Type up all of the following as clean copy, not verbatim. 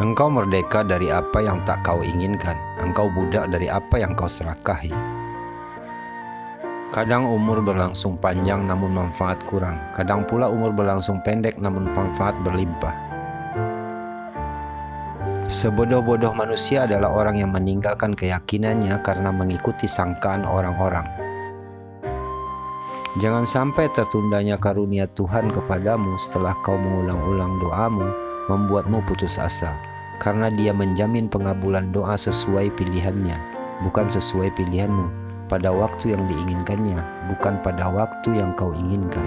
Engkau merdeka dari apa yang tak kau inginkan. Engkau budak dari apa yang kau serakahi. Kadang umur berlangsung panjang namun manfaat kurang. Kadang pula umur berlangsung pendek namun manfaat berlimpah. Sebodoh-bodoh manusia adalah orang yang meninggalkan keyakinannya karena mengikuti sangkaan orang-orang. Jangan sampai tertundanya karunia Tuhan kepadamu setelah kau mengulang-ulang doamu membuatmu putus asa, karena Dia menjamin pengabulan doa sesuai pilihannya, bukan sesuai pilihanmu, pada waktu yang diinginkannya, bukan pada waktu yang kau inginkan.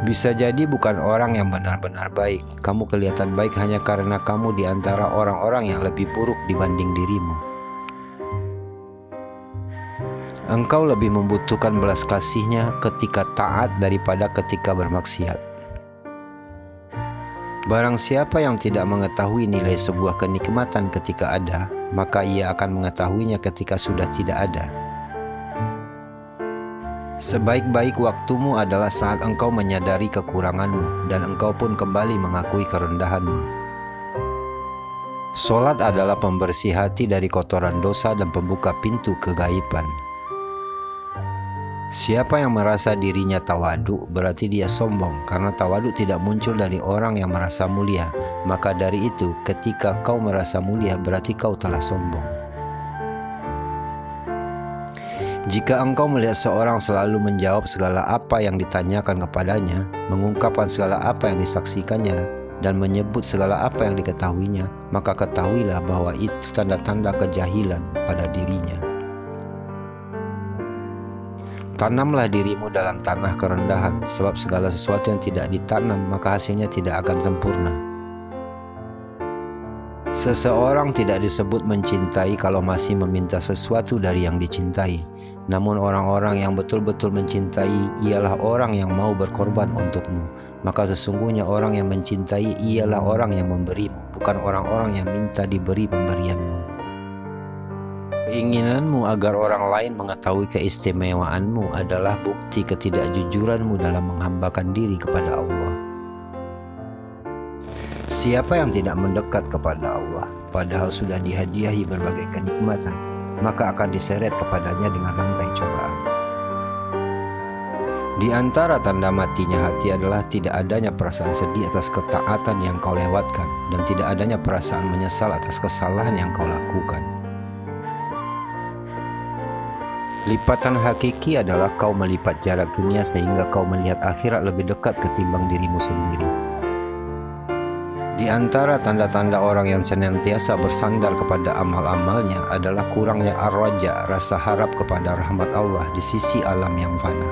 Bisa jadi bukan orang yang benar-benar baik. Kamu kelihatan baik hanya karena kamu di antara orang-orang yang lebih buruk dibanding dirimu. Engkau lebih membutuhkan belas kasih-Nya ketika taat daripada ketika bermaksiat. Barang siapa yang tidak mengetahui nilai sebuah kenikmatan ketika ada, maka ia akan mengetahuinya ketika sudah tidak ada. Sebaik-baik waktumu adalah saat engkau menyadari kekuranganmu dan engkau pun kembali mengakui kerendahanmu. Solat adalah pembersih hati dari kotoran dosa dan pembuka pintu kegaiban. Siapa yang merasa dirinya tawadu, berarti dia sombong, karena tawadu tidak muncul dari orang yang merasa mulia. Maka dari itu, ketika kau merasa mulia, berarti kau telah sombong. Jika engkau melihat seorang selalu menjawab segala apa yang ditanyakan kepadanya, mengungkapkan segala apa yang disaksikannya, dan menyebut segala apa yang diketahuinya, maka ketahuilah bahwa itu tanda-tanda kejahilan pada dirinya. Tanamlah dirimu dalam tanah kerendahan, sebab segala sesuatu yang tidak ditanam, maka hasilnya tidak akan sempurna. Seseorang tidak disebut mencintai kalau masih meminta sesuatu dari yang dicintai. Namun orang-orang yang betul-betul mencintai ialah orang yang mau berkorban untukmu. Maka sesungguhnya orang yang mencintai ialah orang yang memberimu, bukan orang-orang yang minta diberi pemberianmu. Keinginanmu agar orang lain mengetahui keistimewaanmu adalah bukti ketidakjujuranmu dalam menghambakan diri kepada Allah. Siapa yang tidak mendekat kepada Allah, padahal sudah dihadiahi berbagai kenikmatan, maka akan diseret kepadanya dengan rantai cobaan. Di antara tanda matinya hati adalah tidak adanya perasaan sedih atas ketaatan yang kau lewatkan, dan tidak adanya perasaan menyesal atas kesalahan yang kau lakukan. Lipatan hakiki adalah kau melipat jarak dunia sehingga kau melihat akhirat lebih dekat ketimbang dirimu sendiri. Di antara tanda-tanda orang yang senantiasa bersandar kepada amal-amalnya adalah kurangnya ar-raja, rasa harap kepada rahmat Allah di sisi alam yang fana.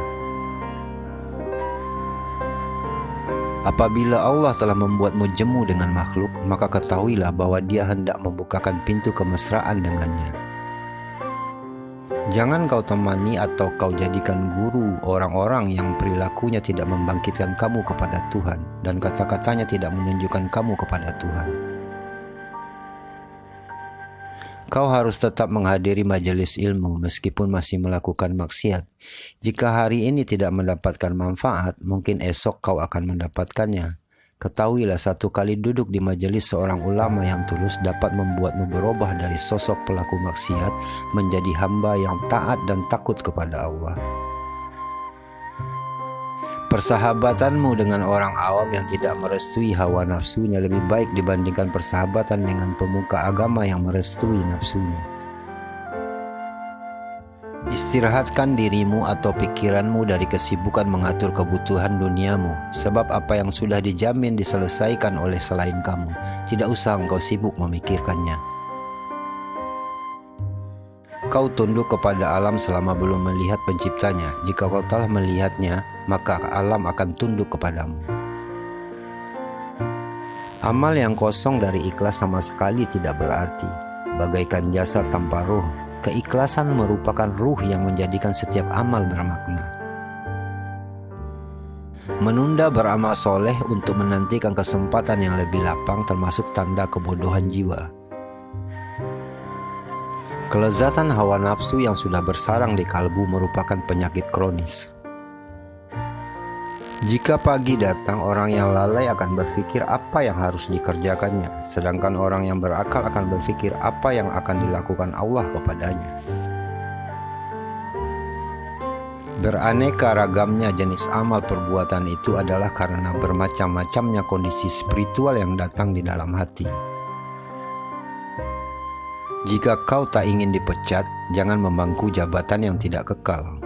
Apabila Allah telah membuatmu jemu dengan makhluk, maka ketahuilah bahwa Dia hendak membukakan pintu kemesraan dengannya. Jangan kau temani atau kau jadikan guru orang-orang yang perilakunya tidak membangkitkan kamu kepada Tuhan dan kata-katanya tidak menunjukkan kamu kepada Tuhan. Kau harus tetap menghadiri majelis ilmu meskipun masih melakukan maksiat. Jika hari ini tidak mendapatkan manfaat, mungkin esok kau akan mendapatkannya. Ketahuilah, satu kali duduk di majelis seorang ulama yang tulus dapat membuatmu berubah dari sosok pelaku maksiat menjadi hamba yang taat dan takut kepada Allah. Persahabatanmu dengan orang awam yang tidak merestui hawa nafsunya lebih baik dibandingkan persahabatan dengan pemuka agama yang merestui nafsunya. Istirahatkan dirimu atau pikiranmu dari kesibukan mengatur kebutuhan duniamu, sebab apa yang sudah dijamin diselesaikan oleh selain kamu, tidak usah engkau sibuk memikirkannya. Kau tunduk kepada alam selama belum melihat penciptanya. Jika kau telah melihatnya, maka alam akan tunduk kepadamu. Amal yang kosong dari ikhlas sama sekali tidak berarti, bagaikan jasad tanpa ruh. Keikhlasan merupakan ruh yang menjadikan setiap amal bermakna. Menunda beramal soleh untuk menantikan kesempatan yang lebih lapang termasuk tanda kebodohan jiwa. Kelezatan hawa nafsu yang sudah bersarang di kalbu merupakan penyakit kronis. Jika pagi datang, orang yang lalai akan berpikir apa yang harus dikerjakannya, sedangkan orang yang berakal akan berpikir apa yang akan dilakukan Allah kepadanya. Beraneka ragamnya jenis amal perbuatan itu adalah karena bermacam-macamnya kondisi spiritual yang datang di dalam hati. Jika kau tak ingin dipecat, jangan memangku jabatan yang tidak kekal.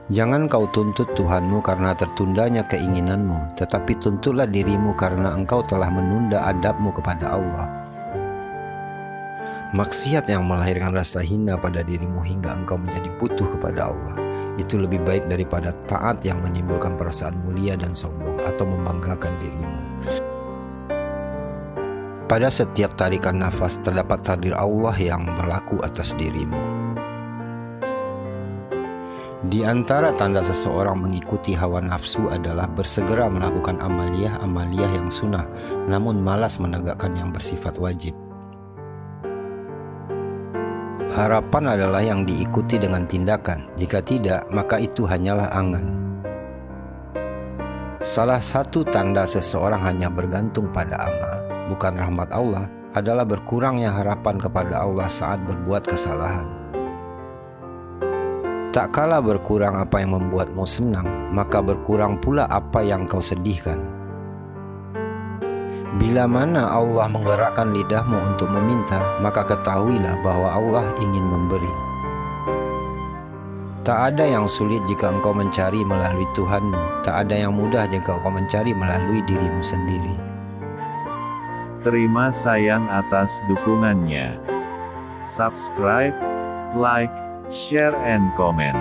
Jangan kau tuntut Tuhanmu karena tertundanya keinginanmu, tetapi tuntutlah dirimu karena engkau telah menunda adabmu kepada Allah. Maksiat yang melahirkan rasa hina pada dirimu hingga engkau menjadi butuh kepada Allah, itu lebih baik daripada taat yang menimbulkan perasaan mulia dan sombong atau membanggakan dirimu. Pada setiap tarikan nafas terdapat takdir Allah yang berlaku atas dirimu. Di antara tanda seseorang mengikuti hawa nafsu adalah bersegera melakukan amaliyah yang sunnah, namun malas menegakkan yang bersifat wajib. Harapan adalah yang diikuti dengan tindakan, jika tidak, maka itu hanyalah angan. Salah satu tanda seseorang hanya bergantung pada amal, bukan rahmat Allah, adalah berkurangnya harapan kepada Allah saat berbuat kesalahan. Tak kala berkurang apa yang membuatmu senang, maka berkurang pula apa yang kau sedihkan. Bila mana Allah menggerakkan lidahmu untuk meminta, maka ketahuilah bahwa Allah ingin memberi. Tak ada yang sulit jika engkau mencari melalui Tuhanmu, tak ada yang mudah jika engkau mencari melalui dirimu sendiri. Terima sayang atas dukungannya. Subscribe, like, share and comment.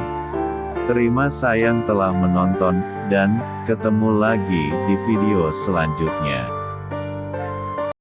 Terima sayang telah menonton, dan ketemu lagi di video selanjutnya.